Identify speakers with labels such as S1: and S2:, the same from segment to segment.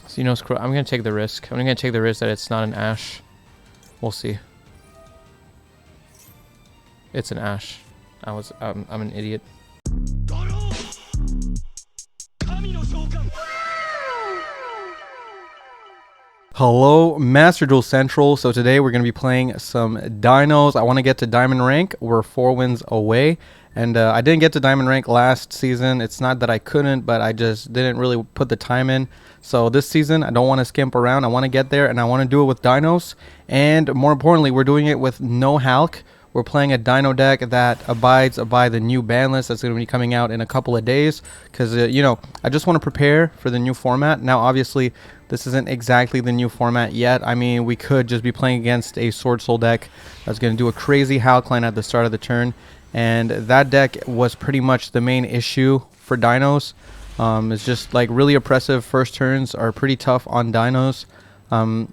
S1: Dinos, I'm gonna take the risk. I'm gonna take the risk that it's not an Ash. We'll see. It's an Ash. I'm an idiot. Hello, Masterduel Central. So today we're going to be playing some Dinos. I want to get to Diamond Rank. We're 4 wins away. And I didn't get to Diamond Rank last season. It's not that I couldn't, but I just didn't really put the time in. So this season, I don't want to skimp around. I want to get there, and I want to do it with Dinos. And more importantly, we're doing it with no halq. We're playing a Dino deck that abides by the new ban list that's going to be coming out in a couple of days. Because, you know, I just want to prepare for the new format. Now, obviously, this isn't exactly the new format yet. I mean, we could just be playing against a Sword Soul deck that's going to do a crazy halq line at the start of the turn. And that deck was pretty much the main issue for Dinos. It's just like really oppressive. First turns are pretty tough on Dinos.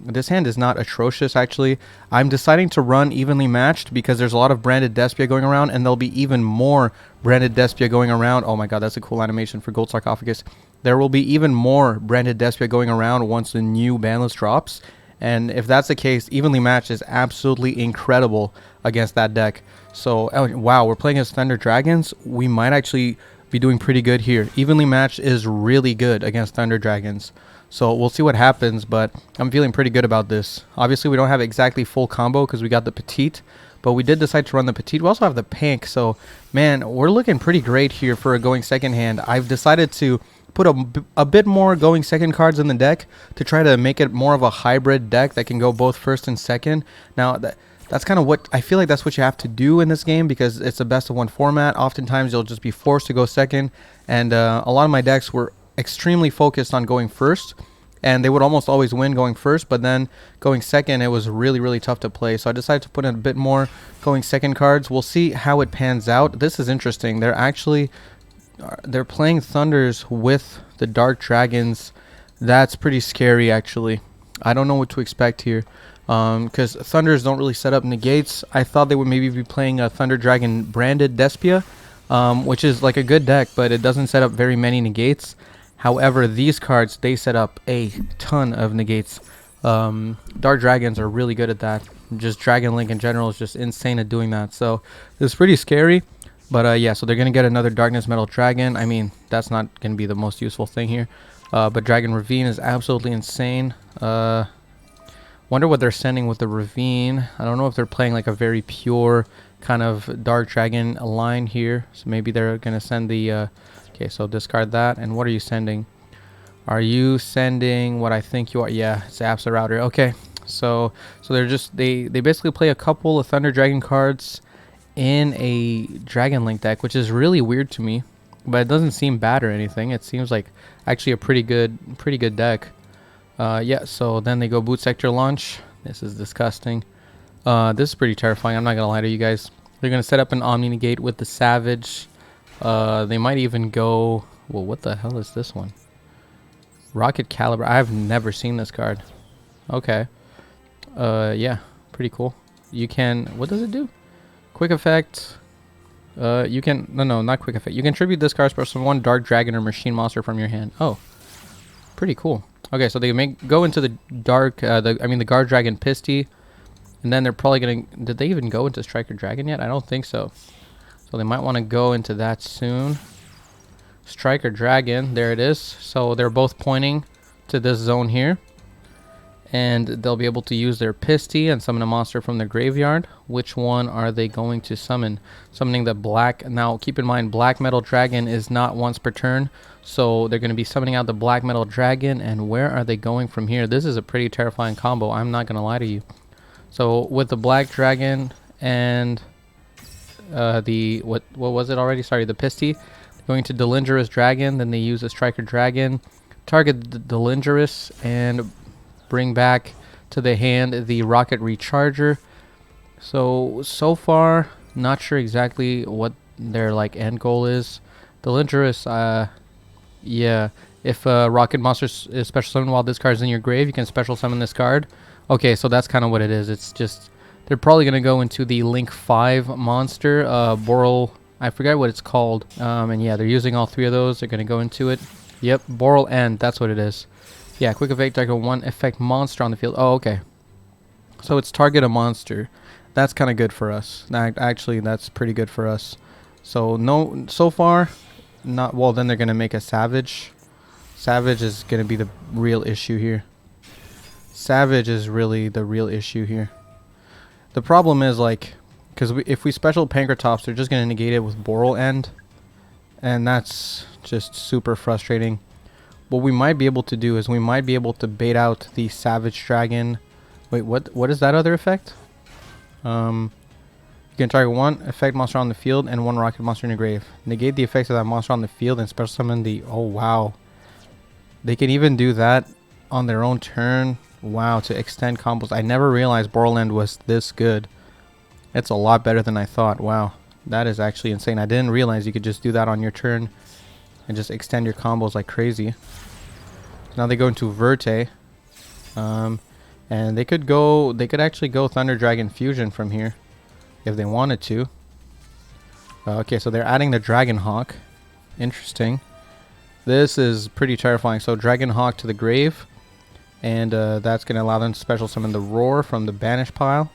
S1: This hand is not atrocious, actually. I'm deciding to run evenly matched because there's a lot of branded Despia going around, and there'll be even more branded Despia going around. Oh my god, that's a cool animation for Gold Sarcophagus. There will be even more branded Despia going around once the new ban list drops. And if that's the case, evenly matched is absolutely incredible against that deck. So, oh, wow, we're playing as Thunder Dragons. We might actually be doing pretty good here. Evenly matched is really good against Thunder Dragons. So we'll see what happens, but I'm feeling pretty good about this. Obviously, we don't have exactly full combo because we got the Petite, but we did decide to run the Petite. We also have the Pink, so, man, we're looking pretty great here for a going second hand. I've decided to put a bit more going second cards in the deck to try to make it more of a hybrid deck that can go both first and second. Now, that's kind of what I feel like that's what you have to do in this game because it's a best of one format. Oftentimes, you'll just be forced to go second, and a lot of my decks were extremely focused on going first, and they would almost always win going first, but then going second, it was really tough to play. So I decided to put in a bit more going second cards. We'll see how it pans out. This is interesting. They're playing Thunders with the Dark Dragons. That's pretty scary, actually. I don't know what to expect here because Thunders don't really set up negates. I thought they would maybe be playing a Thunder Dragon branded Despia, which is like a good deck, but it doesn't set up very many negates. However, these cards, they set up a ton of negates. Dark Dragons are really good at that. Just Dragon Link in general is just insane at doing that. So it's pretty scary. But yeah, so they're going to get another Darkness Metal Dragon. I mean, that's not going to be the most useful thing here. But Dragon Ravine is absolutely insane. Wonder what they're sending with the Ravine. I don't know if they're playing like a very pure kind of Dark Dragon line here. So maybe they're going to send the... okay, so discard that. And what are you sending? Are you sending what I think you are? Yeah, it's Absolute Router. Okay, so they're just... They basically play a couple of Thunder Dragon cards in a Dragon Link deck, which is really weird to me, but it doesn't seem bad or anything. It seems like actually a pretty good deck. Yeah, so then they go Boot Sector Launch. This is disgusting. This is pretty terrifying. I'm not gonna lie to you guys. They're gonna set up an Omni Negate with the Savage. They might even go... Well, what the hell is this one? Rocket Caliber. I've never seen this card. Okay. Yeah, pretty cool. You can... What does it do? Quick effect. You can... No, not quick effect. You can tribute this card special one Dark Dragon or Machine Monster from your hand. Oh. Pretty cool. Okay, so they may go into the Dark... the Guard Dragon Pisty. And then they're probably going to... Did they even go into Striker Dragon yet? I don't think so. So they might want to go into that soon. Striker Dragon. There it is. So they're both pointing to this zone here. And they'll be able to use their Pisty and summon a monster from their graveyard. Which one are they going to summon? Summoning the black... Now, keep in mind, Black Metal Dragon is not once per turn. So they're going to be summoning out the Black Metal Dragon. And where are they going from here? This is a pretty terrifying combo. I'm not going to lie to you. So with the Black Dragon and... what was it already? Sorry, the Pisty. Going to Delingerous Dragon. Then they use a Striker Dragon. Target the Delingerous and... bring back to the hand the Rocket Recharger. So far, not sure exactly what their like end goal is. The Lingerous, yeah. If Rocket Monster is special summoned while this card is in your grave, you can special summon this card. Okay, so that's kind of what it is. It's just they're probably gonna go into the Link 5 monster, Boral. I forget what it's called. And yeah, they're using all three of those. They're gonna go into it. Yep, Boral End. That's what it is. Yeah, quick effect, target one effect monster on the field. Oh, okay. So it's target a monster. That's kind of good for us. Actually, that's pretty good for us. So no, so far, not well. Then they're gonna make a savage. Savage is gonna be the real issue here. Savage is really the real issue here. The problem is like, because if we special Pankratops, they're just gonna negate it with Boral End, and that's just super frustrating. What we might be able to do is we might be able to bait out the Savage Dragon. Wait, what is that other effect? You can target one effect monster on the field and one rocket monster in your grave. Negate the effects of that monster on the field and special summon the... Oh, wow. They can even do that on their own turn. Wow, to extend combos. I never realized Borland was this good. It's a lot better than I thought. Wow. That is actually insane. I didn't realize you could just do that on your turn and just extend your combos like crazy. Now they go into Verte. And they could actually go Thunder Dragon Fusion from here if they wanted to. Okay, so they're adding the Dragon Hawk. Interesting. This is pretty terrifying. So Dragon Hawk to the grave, and that's going to allow them to special summon the Roar from the Banish pile.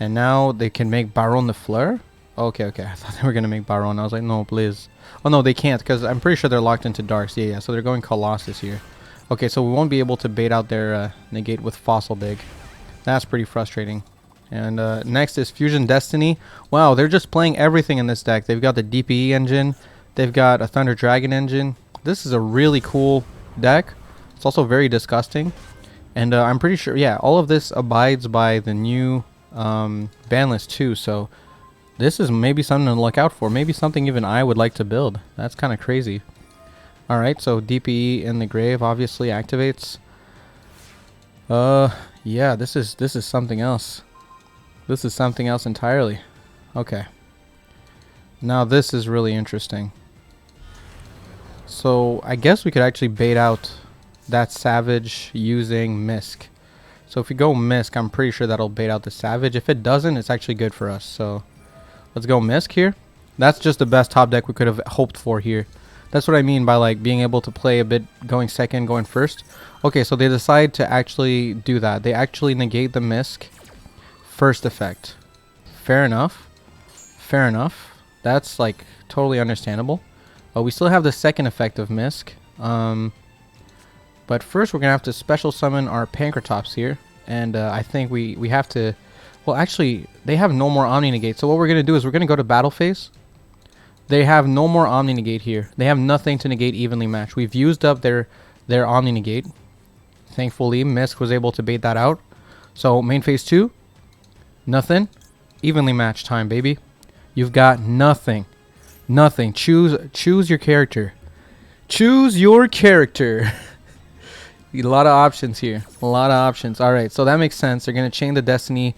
S1: And now they can make Baron the Fleur. Okay, okay. I thought they were going to make Baron. I was like, no, please. Oh, no, they can't, because I'm pretty sure they're locked into Darks. Yeah, so they're going Colossus here. Okay, so we won't be able to bait out their negate with Fossil Dig. That's pretty frustrating. And next is Fusion Destiny. Wow, they're just playing everything in this deck. They've got the DPE engine. They've got a Thunder Dragon engine. This is a really cool deck. It's also very disgusting. And I'm pretty sure, yeah, all of this abides by the new ban list too. So this is maybe something to look out for. Maybe something even I would like to build. That's kind of crazy. Alright, so DPE in the grave obviously activates. Yeah, this is something else. This is something else entirely. Okay. Now this is really interesting. So I guess we could actually bait out that Savage using Misk. So if we go Misk, I'm pretty sure that'll bait out the Savage. If it doesn't, it's actually good for us. So let's go Misk here. That's just the best top deck we could have hoped for here. That's what I mean by like being able to play a bit going second, going first. Okay, so they decide to actually do that. They actually negate the Misk first effect. Fair enough. Fair enough. That's like totally understandable. We still have the second effect of Misk. But first we're going to have to special summon our Pankratops here. And I think we have to... Well, actually, they have no more Omni Negate. So what we're going to do is we're going to go to battle phase. They have no more Omni Negate here. They have nothing to negate evenly match. We've used up their Omni Negate. Thankfully, Misk was able to bait that out. So main phase 2, nothing. Evenly match time, baby. You've got nothing. Nothing. Choose your character. Choose your character. A lot of options here. A lot of options. Alright, so that makes sense. They're going to chain the Destiny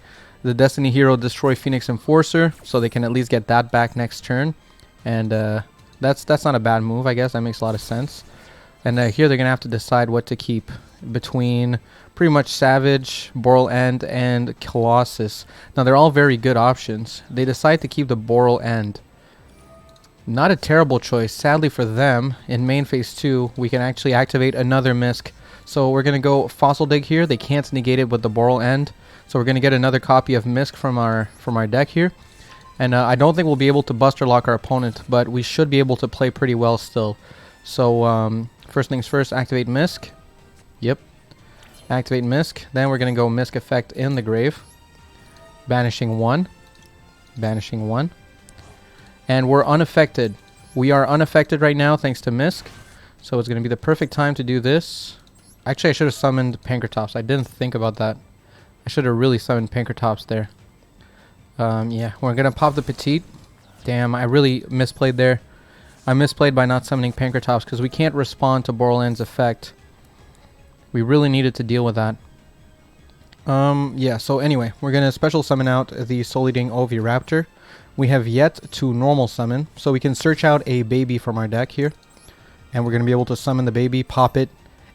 S1: hero, destroy Phoenix Enforcer, so they can at least get that back next turn. And that's not a bad move, I guess. That makes a lot of sense. And here they're going to have to decide what to keep between pretty much Savage, Boral End, and Colossus. Now, they're all very good options. They decide to keep the Boral End. Not a terrible choice. Sadly for them, in main phase 2, we can actually activate another Misk. So we're going to go Fossil Dig here. They can't negate it with the Boral End. So we're going to get another copy of Misk from our deck here. And I don't think we'll be able to Buster Lock our opponent, but we should be able to play pretty well still. So first things first, activate Misk. Yep. Activate Misk. Then we're going to go Misk effect in the grave. Banishing 1. Banishing 1. And we're unaffected. We are unaffected right now thanks to Misk. So it's going to be the perfect time to do this. Actually, I should have summoned Pankratops. I didn't think about that. I should have really summoned Pankratops there. Yeah, we're going to pop the Petite. Damn, I really misplayed there. I misplayed by not summoning Pankratops because we can't respond to Borland's effect. We really needed to deal with that. Yeah, so anyway, we're going to special summon out the Soliding Oviraptor. We have yet to normal summon, so we can search out a baby from our deck here. And we're going to be able to summon the baby, pop it,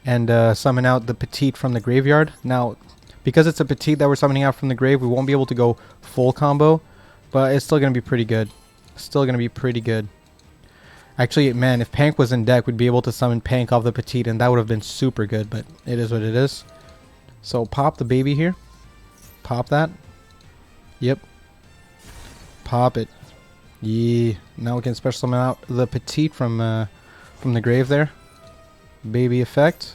S1: and summon out the Petite from the graveyard. Now, because it's a Petite that we're summoning out from the grave, we won't be able to go full combo, but it's still going to be pretty good. Still going to be pretty good. Actually, man, if Pank was in deck, we'd be able to summon Pank off the Petite, and that would have been super good, but it is what it is. So pop the baby here. Pop that. Yep. Pop it. Yeah. Now we can special summon out the Petite from the grave there. Baby effect.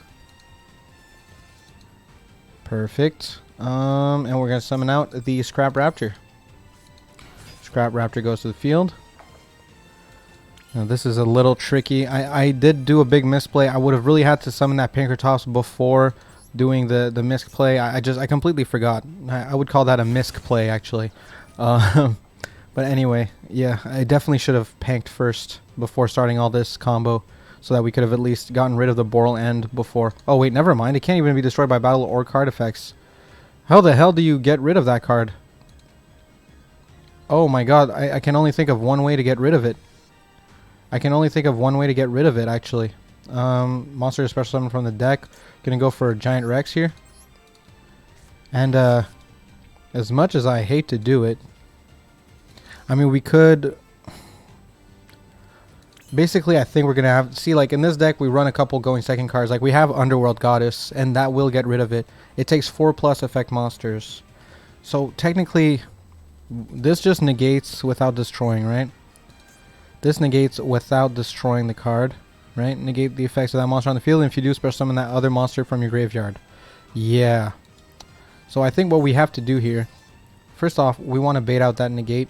S1: Perfect. And we're gonna summon out the Scrap Raptor. Scrap Raptor goes to the field. Now this is a little tricky. I did do a big misplay. I would have really had to summon that Pinkertops before doing the misplay. I completely forgot. I would call that a misplay actually. But anyway, yeah, I definitely should have panked first before starting all this combo, so that we could have at least gotten rid of the Boral End before. Oh wait, never mind. It can't even be destroyed by battle or card effects. How the hell do you get rid of that card? Oh my god, I can only think of one way to get rid of it. I can only think of one way to get rid of it, actually. Monster special summon from the deck. Gonna go for Giant Rex here. And as much as I hate to do it, I mean, we could... Basically, I think we're going to have... See, like, in this deck, we run a couple going second cards. Like, we have Underworld Goddess, and that will get rid of it. It takes 4+ effect monsters. So, technically, this just negates without destroying, right? This negates without destroying the card, right? Negate the effects of that monster on the field, and if you do, special summon that other monster from your graveyard. Yeah. So, I think what we have to do here... First off, we want to bait out that negate.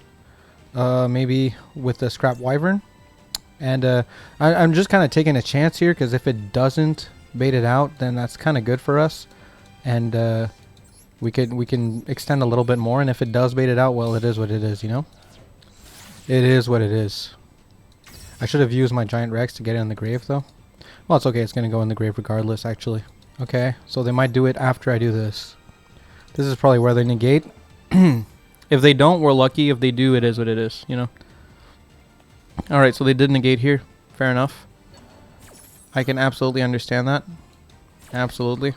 S1: Maybe with the Scrap Wyvern. And I'm just kind of taking a chance here, because if it doesn't bait it out, then that's kind of good for us. And we can extend a little bit more, and if it does bait it out, well, it is what it is, you know? It is what it is. I should have used my Giant Rex to get it in the grave, though. Well, it's okay. It's going to go in the grave regardless, actually. Okay, so they might do it after I do this. This is probably where they negate. If they don't, we're lucky. If they do, it is what it is, you know? Alright, so they did negate here. Fair enough. I can absolutely understand that. Absolutely.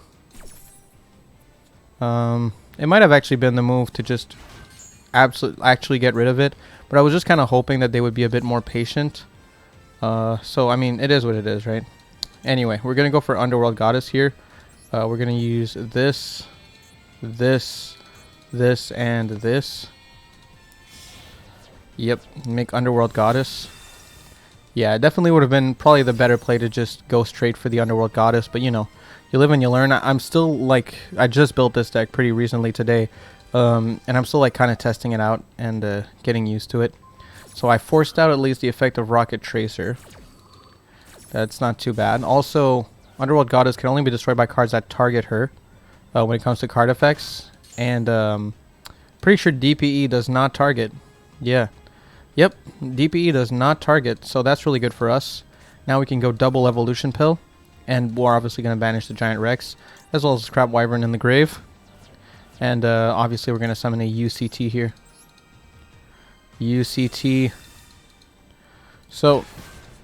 S1: It might have actually been the move to just actually get rid of it. But I was just kind of hoping that they would be a bit more patient. So, I mean, it is what it is, right? Anyway, we're going to go for Underworld Goddess here. We're going to use this, this, and this. Yep, make Underworld Goddess. Yeah, it definitely would have been probably the better play to just go straight for the Underworld Goddess, but you know, you live and you learn. I'm still like, I just built this deck pretty recently today, and I'm still like kind of testing it out and getting used to it. So I forced out at least the effect of Rocket Tracer. That's not too bad. Also, Underworld Goddess can only be destroyed by cards that target her when it comes to card effects. And pretty sure DPE does not target. Yeah. Yep, DPE does not target, so that's really good for us. Now we can go double Evolution Pill, and we're obviously going to banish the Giant Rex, as well as Scrap Wyvern in the grave. And obviously we're going to summon a UCT here. UCT. So,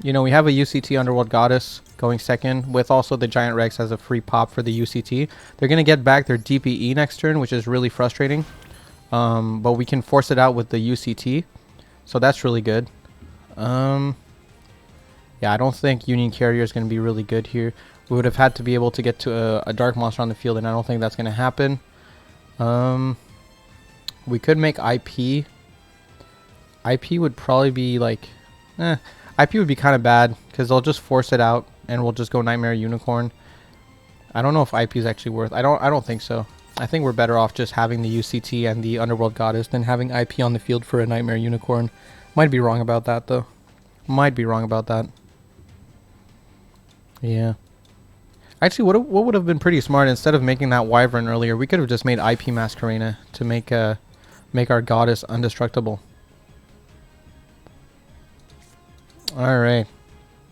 S1: you know, we have a UCT Underworld Goddess going second, with also the Giant Rex as a free pop for the UCT. They're going to get back their DPE next turn, which is really frustrating. But we can force it out with the UCT. So that's really good. Yeah, I don't think Union Carrier is going to be really good here. We would have had to be able to get to a Dark Monster on the field, and I don't think that's going to happen. We could make IP. IP would probably be like... IP would be kind of bad, because they'll just force it out, and we'll just go Nightmare Unicorn. I don't know if IP is actually worth... I don't think so. I think we're better off just having the UCT and the Underworld Goddess than having IP on the field for a Nightmare Unicorn. Might be wrong about that, though. Might be wrong about that. Yeah. Actually, what would have been pretty smart, instead of making that Wyvern earlier, we could have just made IP Masquerena to make our Goddess undestructible. Alright.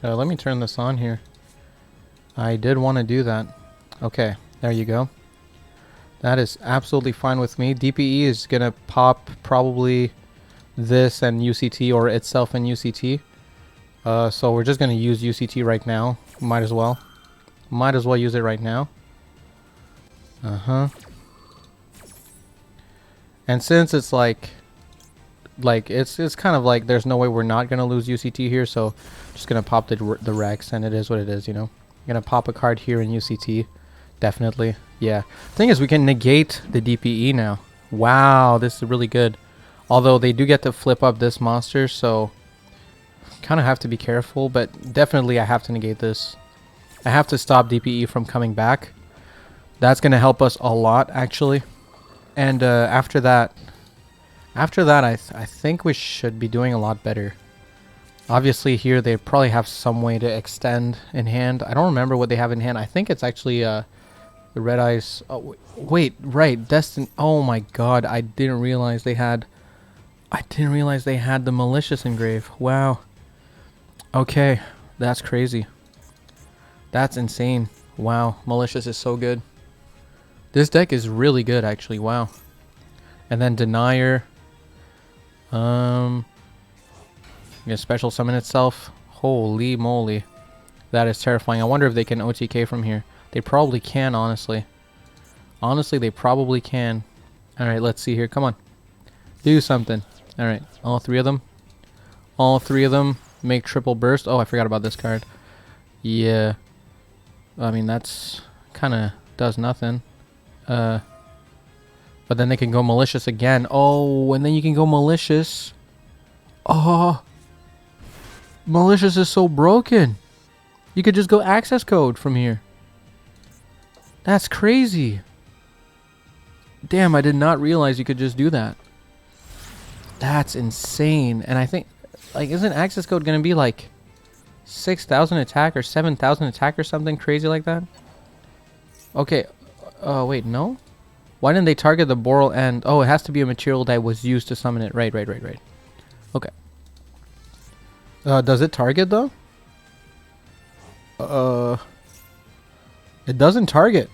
S1: Let me turn this on here. I did want to do that. Okay, there you go. That is absolutely fine with me. DPE is going to pop probably this and UCT, or itself and UCT. So we're just going to use UCT right now. Might as well. Might as well use it right now. And since it's like like it's kind of like there's no way we're not gonna lose UCT here. So just gonna pop the Rex, and it is what it is. You know, gonna pop a card here in UCT. Definitely, yeah. Thing is, we can negate the DPE now. Wow, this is really good. Although they do get to flip up this monster, so kind of have to be careful. But definitely, I have to negate this. I have to stop DPE from coming back. That's gonna help us a lot, actually. And after that, I think we should be doing a lot better. Obviously, here they probably have some way to extend in hand. I don't remember what they have in hand. I think it's actually the Red Eyes. Oh, wait, right, Destin. Oh my God, I didn't realize they had. I didn't realize they had the Malicious engrave. Wow. Okay, that's crazy. That's insane. Wow, Malicious is so good. This deck is really good, actually. Wow. And then Denier. Gonna special summon itself. Holy moly. That is terrifying. I wonder if they can OTK from here. They probably can, honestly. Honestly, they probably can. Alright, let's see here. Come on. Do something. Alright, all three of them. All three of them make triple burst. Oh, I forgot about this card. Yeah. I mean, that's kind of does nothing. But then they can go Malicious again. Oh, and then you can go Malicious. Oh. Malicious is so broken. You could just go access code from here. That's crazy. Damn, I did not realize you could just do that. That's insane. And I think, like, isn't access code going to be like 6,000 attack or 7,000 attack or something crazy like that? Okay. Wait, no? Why didn't they target the Boral end? Oh, it has to be a material that was used to summon it. Right. Okay. Does it target though? It doesn't target.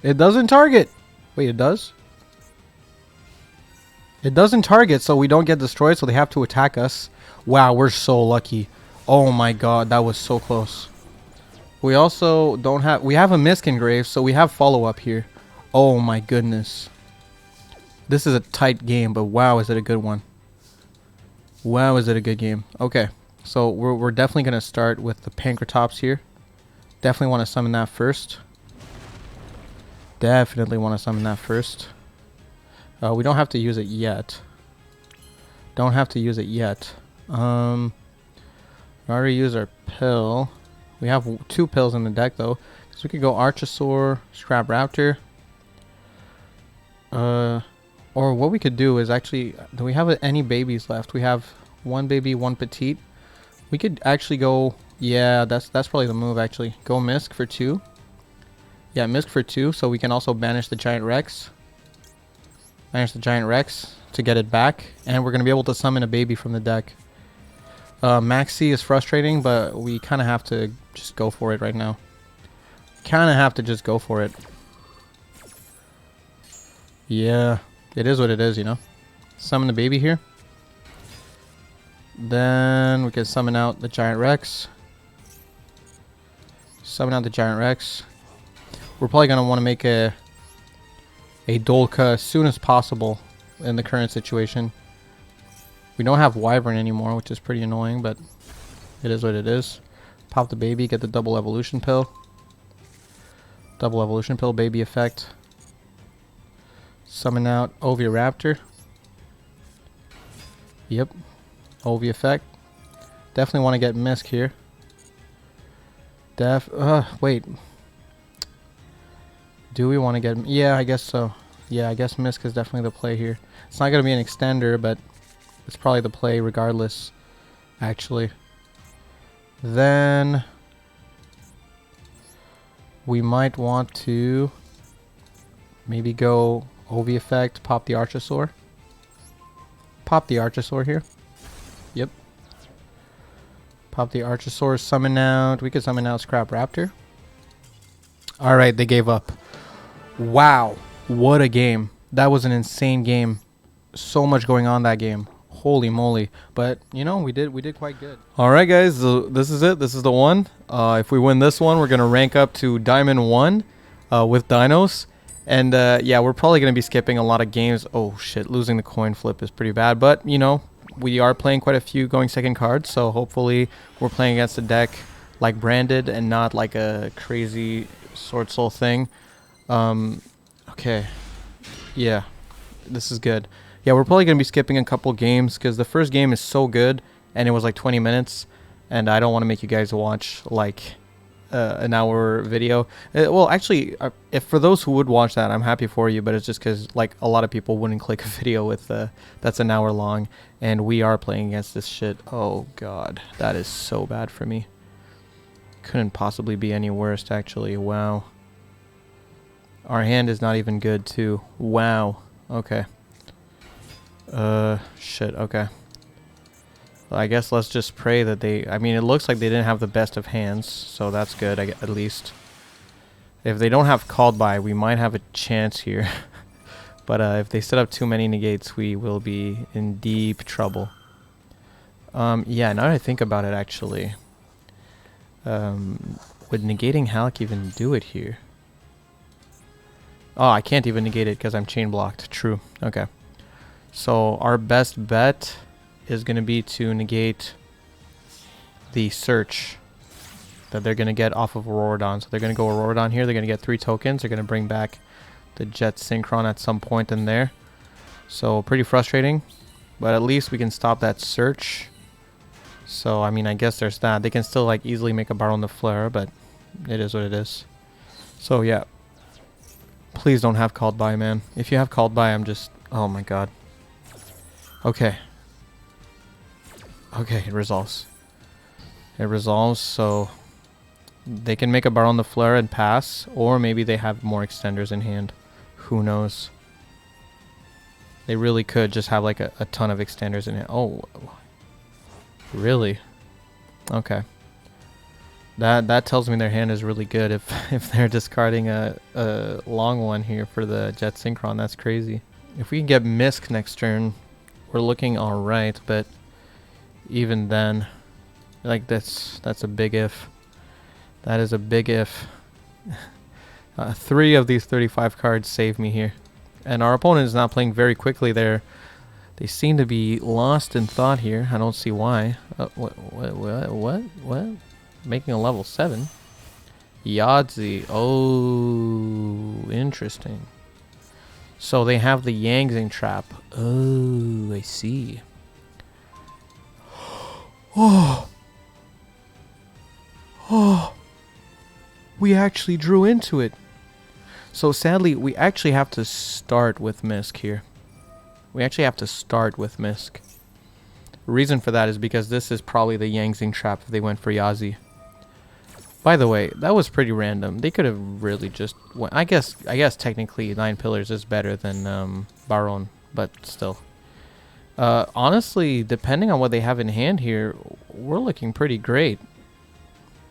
S1: It doesn't target. Wait, it does? It doesn't target, so we don't get destroyed, so they have to attack us. Wow, we're so lucky. Oh my God, that was so close. We also don't have... We have a Misc engrave, so we have follow-up here. Oh my goodness. This is a tight game, but wow, is it a good one. Wow, is it a good game. Okay, so we're definitely going to start with the Pankratops here. Definitely want to summon that first. Definitely want to summon that first. We don't have to use it yet. Don't have to use it yet. We already used our pill. We have 2 pills in the deck though. So we could go Archosaur, Scrap Raptor. Or what we could do is actually, do we have any babies left? We have 1 baby, 1 petite. We could actually go, yeah, that's probably the move actually. Go Misc for 2. Yeah, Misc for 2, so we can also banish the Giant Rex. Banish the Giant Rex to get it back. And we're going to be able to summon a baby from the deck. Maxi is frustrating, but we kind of have to just go for it right now. Kind of have to just go for it. Yeah, it is what it is, you know. Summon the baby here. Then we can summon out the Giant Rex. Summon out the Giant Rex. We're probably going to want to make a Dolka as soon as possible in the current situation. We don't have Wyvern anymore, which is pretty annoying, but it is what it is. Pop the baby, get the double evolution pill. Double evolution pill, baby effect. Summon out Oviraptor. Yep. Ovi effect. Definitely want to get Misc here. Wait. Do we want to get... Yeah, I guess so. Yeah, I guess Misc is definitely the play here. It's not going to be an extender, but it's probably the play regardless, actually. Then we might want to maybe go Ovi effect, pop the Archosaur. Pop the Archosaur here. Yep. Pop the Archosaur, summon out. We could summon out Scrap Raptor. Alright, they gave up. Wow. What a game. That was an insane game. So much going on that game. Holy moly. But, you know, we did quite good. Alright, guys. So this is it. This is the one. If we win this one, we're going to rank up to Diamond 1 with Dinos. And yeah, we're probably going to be skipping a lot of games. Oh shit, losing the coin flip is pretty bad. But, you know, we are playing quite a few going second cards. So hopefully we're playing against a deck like Branded and not like a crazy Sword Soul thing. Okay. Yeah, this is good. Yeah, we're probably going to be skipping a couple games because the first game is so good and it was like 20 minutes. And I don't want to make you guys watch like an hour video. Well, actually, if for those who would watch that, I'm happy for you, but it's just because like a lot of people wouldn't click a video with that's an hour long, and we are playing against this shit. Oh god, that is so bad for me. Couldn't possibly be any worse, actually. Wow. Our hand is not even good too. Wow. Okay. Shit. Okay. I guess let's just pray that they... I mean, it looks like they didn't have the best of hands, so that's good, at least. If they don't have called by, we might have a chance here. But if they set up too many negates, we will be in deep trouble. Yeah, now that I think about it, actually. Would negating halq even do it here? Oh, I can't even negate it because I'm chain blocked. True. Okay. So our best bet is going to be to negate the search that they're going to get off of Auroradon. So they're going to go Auroradon here. They're going to get 3 tokens. They're going to bring back the Jet Synchron at some point in there. So pretty frustrating. But at least we can stop that search. So, I mean, I guess there's that. They can still, like, easily make a Barrel on the Flare, but it is what it is. So, yeah. Please don't have called by, man. If you have called by, I'm just... Oh, my God. Okay. Okay, it resolves. It resolves, so they can make a Barrel on the Flare and pass, or maybe they have more extenders in hand. Who knows? They really could just have like a ton of extenders in hand. Oh, really? Okay. That tells me their hand is really good if they're discarding a long one here for the Jet Synchron. That's crazy. If we can get Misk next turn, we're looking alright, but even then, like that's a big if. That is a big if. 3 of these 35 cards save me here. And our opponent is not playing very quickly there. They seem to be lost in thought here. I don't see why. What? Making a level 7? Yahtzee. Oh, interesting. So they have the Yangzing trap. Oh, I see. Oh, we actually drew into it. So sadly, we actually have to start with Misk here. We actually have to start with Misk. The reason for that is because this is probably the Yangzing trap if they went for Yazi. By the way, that was pretty random. They could have really just... I guess technically 9 Pillars is better than Baron, but still. Honestly, depending on what they have in hand here, we're looking pretty great.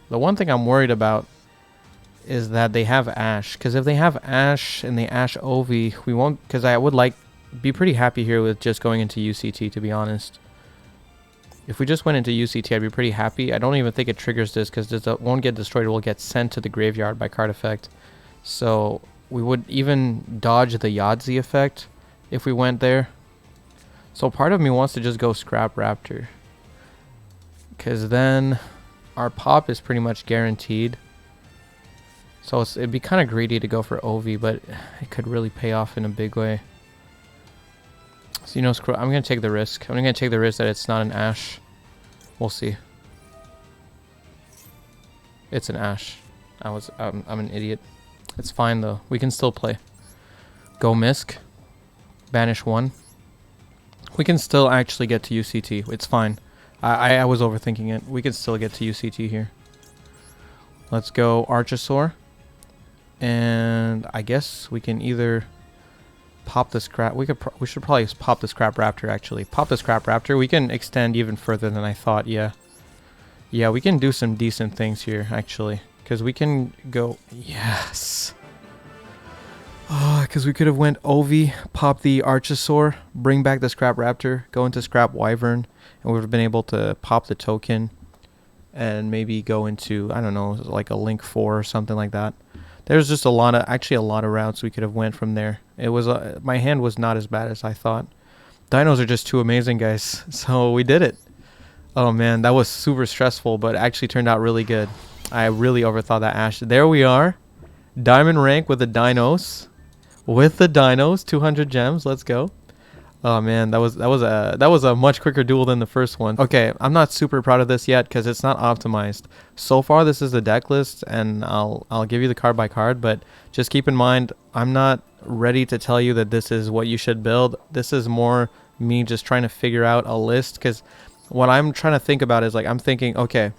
S1: The one thing I'm worried about is that they have Ash. Because if they have Ash and they Ash Ovi, we won't... Because I would be pretty happy here with just going into UCT, to be honest. If we just went into UCT, I'd be pretty happy. I don't even think it triggers this because this won't get destroyed. It will get sent to the graveyard by card effect. So we would even dodge the Yahtzee effect if we went there. So part of me wants to just go Scrap Raptor. Because then our pop is pretty much guaranteed. So it'd be kind of greedy to go for Ovi, but it could really pay off in a big way. So, you know, I'm going to take the risk. I'm going to take the risk that it's not an Ash. We'll see. It's an Ash. I'm an idiot. It's fine, though. We can still play. Go Misk. Banish 1. We can still actually get to UCT. It's fine. I was overthinking it. We can still get to UCT here. Let's go Archosaur. And I guess we can either... pop the scrap. We should probably pop the Scrap Raptor, actually. Pop the Scrap Raptor. We can extend even further than I thought. Yeah, we can do some decent things here, actually, because we can go... Yes. Because we could have went Ovi, pop the Archosaur, bring back the Scrap Raptor, go into Scrap Wyvern, and we would have been able to pop the token and maybe go into, I don't know, like a Link 4 or something like that. There's just a lot of, actually a lot of routes we could have went from there. It was, my hand was not as bad as I thought. Dinos are just too amazing, guys. So we did it. Oh man, that was super stressful, but actually turned out really good. I really overthought that Ash. There we are. Diamond rank with the Dinos. With the Dinos, 200 gems. Let's go. Oh man, that was a much quicker duel than the first one. Okay, I'm not super proud of this yet because it's not optimized. So far, this is the deck list, and I'll give you the card by card. But just keep in mind, I'm not ready to tell you that this is what you should build. This is more me just trying to figure out a list, because what I'm trying to think about is like, I'm thinking, okay,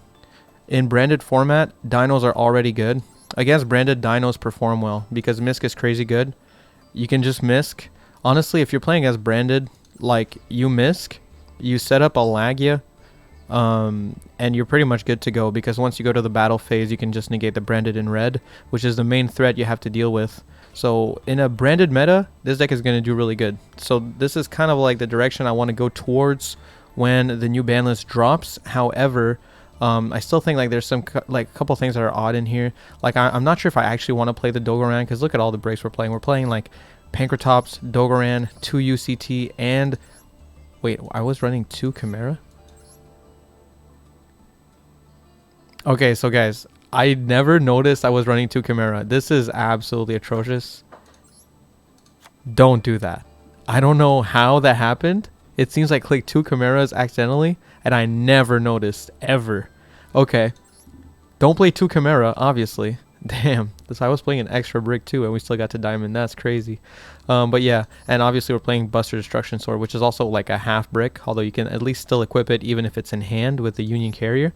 S1: in branded format, Dinos are already good. Against branded, Dinos perform well because Misk is crazy good. You can just Misk. Honestly, if you're playing as branded, like you Misk, you set up a Lagia, and you're pretty much good to go, because once you go to the battle phase, you can just negate the branded in red, which is the main threat you have to deal with. So in a branded meta, this deck is going to do really good. So this is kind of like the direction I want to go towards when the new ban list drops. However, I still think like there's some like couple things that are odd in here. Like I'm not sure if I actually want to play the Dogoran, because look at all the breaks we're playing. We're playing like Pankratops, Dogoran, 2 UCT, and wait, I was running 2 Chimera? Okay, so guys, I never noticed I was running 2 Chimera. This is absolutely atrocious. Don't do that. I don't know how that happened. It seems like I clicked 2 Chimeras accidentally, and I never noticed, ever. Okay. Don't play 2 Chimera, obviously. Damn, I was playing an extra brick too, and we still got to diamond. That's crazy. But yeah, and obviously we're playing Buster Destruction Sword, which is also like a half brick, although you can at least still equip it even if it's in hand with the Union Carrier.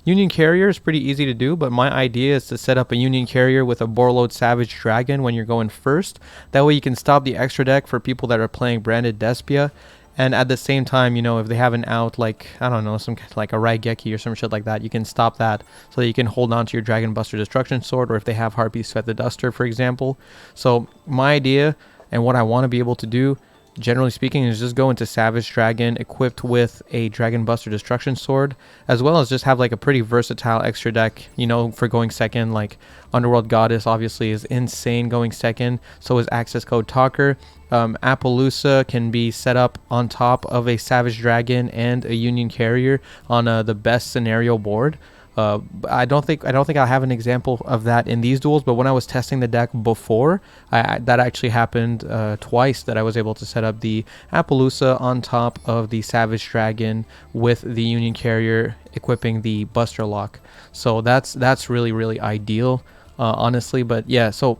S1: Union Carrier is pretty easy to do, but my idea is to set up a Union Carrier with a Borload Savage Dragon when you're going first. That way you can stop the extra deck for people that are playing branded Despia. And at the same time, you know, if they have an out, like, I don't know, some like a Raigeki or some shit like that, you can stop that so that you can hold on to your Dragon Buster Destruction Sword, or if they have Harpy Svet the Duster, for example. So my idea and what I want to be able to do, generally speaking, is just go into Savage Dragon equipped with a Dragon Buster Destruction Sword, as well as just have like a pretty versatile extra deck, you know, for going second. Like Underworld Goddess obviously is insane going second, so is Access Code Talker. Appaloosa can be set up on top of a Savage Dragon and a Union Carrier on the best scenario board. I don't think I have an example of that in these duels, but when I was testing the deck before, that actually happened twice, that I was able to set up the Appaloosa on top of the Savage Dragon with the Union Carrier equipping the Buster Lock. So that's really ideal, honestly. But yeah, so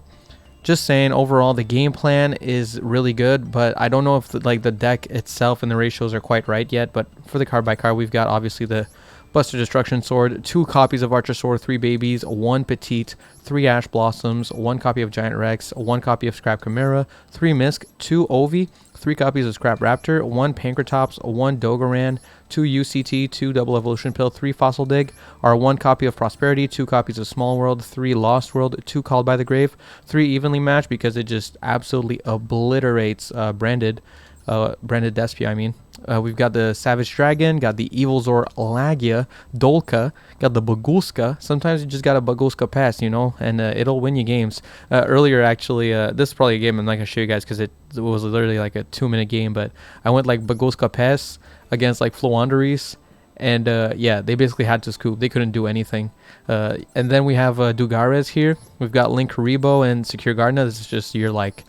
S1: just saying, overall the game plan is really good, but I don't know if the deck itself and the ratios are quite right yet. But for the card by card, we've got obviously the Buster Destruction Sword, 2 copies of Archer Sword, 3 Babies, 1 Petite, 3 Ash Blossoms, 1 copy of Giant Rex, 1 copy of Scrap Chimera, 3 Misk, 2 Ovi, 3 copies of Scrap Raptor, 1 Pankratops, 1 Dogoran, 2 UCT, 2 Double Evolution Pill, 3 Fossil Dig, our 1 copy of Prosperity, 2 copies of Small World, 3 Lost World, 2 Called by the Grave, 3 Evenly Matched because it just absolutely obliterates branded Despia, I mean. We've got the Savage Dragon, got the Evil Zor Lagia, Dolka, got the Bagulska. Sometimes you just got a Bagulska pass, you know, and it'll win you games. Earlier, actually, this is probably a game I'm not going to show you guys because it was literally like a 2-minute game, but I went like Bagulska pass against like Floanderies, and yeah, they basically had to scoop. They couldn't do anything. And then we have Dugares here. We've got Link Rebo and Secure Gardena. This is just your like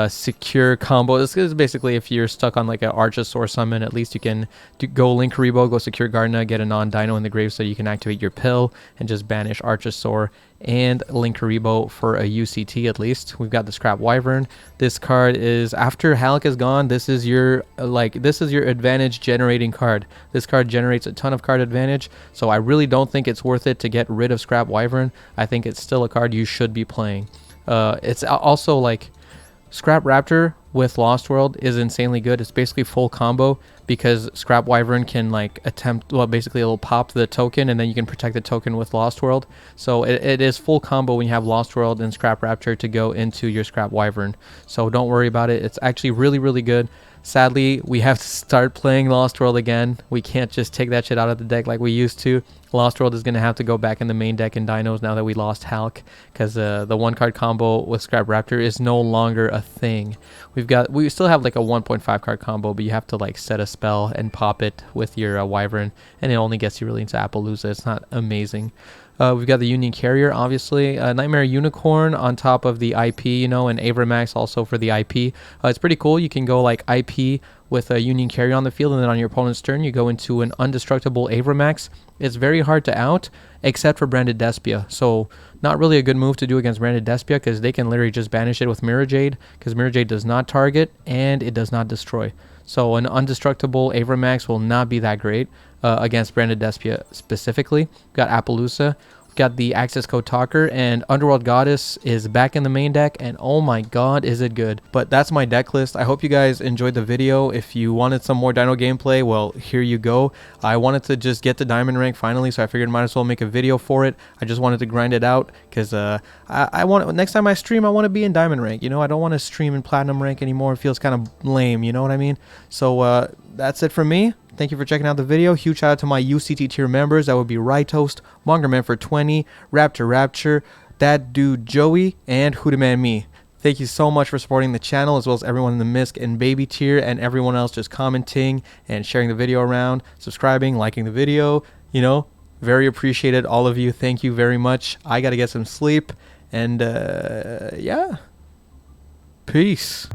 S1: secure combo. This is basically if you're stuck on like an Archosaur summon, at least you can go Link Rebo, go Secure Gardena, get a non-dino in the grave so you can activate your pill and just banish Archosaur and Link Rebo for a UCT at least. We've got the Scrap Wyvern. This card is, after halq is gone, this is your advantage generating card. This card generates a ton of card advantage, so I really don't think it's worth it to get rid of Scrap Wyvern. I think it's still a card you should be playing. It's also like Scrap Raptor with Lost World is insanely good. It's basically full combo because Scrap Wyvern can like attempt, well, basically it'll pop the token and then you can protect the token with Lost World. So it is full combo when you have Lost World and Scrap Raptor to go into your Scrap Wyvern. So don't worry about it. It's actually really good. Sadly, we have to start playing Lost World again. We can't just take that shit out of the deck like we used to. Lost World is going to have to go back in the main deck in Dinos now that we lost halq, because the 1-card combo with Scrap Raptor is no longer a thing. We still have like a 1.5 card combo, but you have to like set a spell and pop it with your Wyvern, and it only gets you really into Appaloosa. It's not amazing. We've got the Union Carrier, obviously, Nightmare Unicorn on top of the IP, you know, and Avramax also for the IP. It's pretty cool. You can go like IP with a Union Carrier on the field, and then on your opponent's turn, you go into an Undestructible Avramax. It's very hard to out, except for Branded Despia. So not really a good move to do against Branded Despia, because they can literally just banish it with Mirror Jade, because Mirror Jade does not target and it does not destroy. So an Undestructible Avramax will not be that great against Branded Despia specifically. We've got Appaloosa. Got the access code talker, and Underworld Goddess is back in the main deck, and oh my god, is it good. But that's my deck list. I hope you guys enjoyed the video. If you wanted some more Dino gameplay, well, here you go. I wanted to just get to diamond rank finally, so I figured might as well make a video for it. I just wanted to grind it out because I want, next time I stream, I want to be in diamond rank. You know, I don't want to stream in platinum rank anymore. It feels kind of lame, you know what I mean? So that's it from me. Thank you for checking out the video. Huge shout out to my UCT tier members. That would be Rytoast, Mongerman for 20, Rapture, That Dude Joey, and Hoodaman Me. Thank you so much for supporting the channel, as well as everyone in the Misk and Baby tier, and everyone else just commenting and sharing the video around, subscribing, liking the video. You know, very appreciated, all of you. Thank you very much. I got to get some sleep, and yeah, peace.